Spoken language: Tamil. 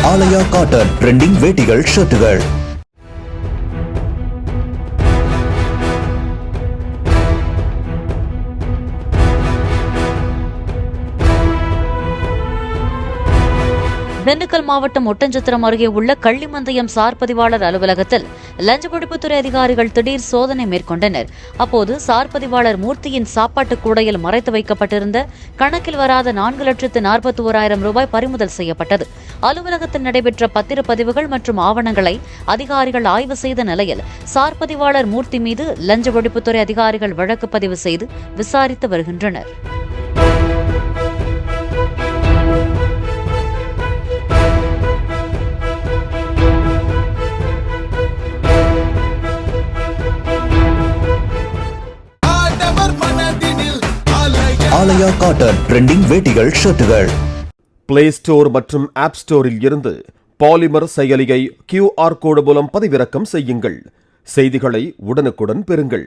ஆலயா காட்டன் ட்ரெண்டிங் வேட்டிகள் ஷர்ட்டுகள். திண்டுக்கல் மாவட்டம் ஒட்டஞ்சத்திரம் அருகே உள்ள கள்ளிமந்தயம் சார் பதிவாளர் அலுவலகத்தில் லஞ்ச ஒழிப்புத்துறை அதிகாரிகள் திடீர் சோதனை மேற்கொண்டனர். அப்போது சார் பதிவாளர் மூர்த்தியின் சாப்பாட்டு கூடையில் மறைத்து வைக்கப்பட்டிருந்த கணக்கில் வராத 4,41,000 ரூபாய் பறிமுதல் செய்யப்பட்டது. அலுவலகத்தில் நடைபெற்ற பத்திரப்பதிவுகள் மற்றும் ஆவணங்களை அதிகாரிகள் ஆய்வு செய்த நிலையில் சார் பதிவாளர் மூர்த்தி மீது லஞ்ச ஒழிப்புத்துறை அதிகாரிகள் வழக்கு பதிவு செய்து விசாரித்து வருகின்றனர். ஆலயா காட்டன் ட்ரெண்டிங் வேட்டிகள் ஷர்ட்டுகள். பிளே ஸ்டோர் மற்றும் ஆப் ஸ்டோரில் இருந்து பாலிமர் செயலியை QR கோடு மூலம் பதிவிறக்கம் செய்யுங்கள். செய்திகளை உடனுக்குடன் பெறுங்கள்.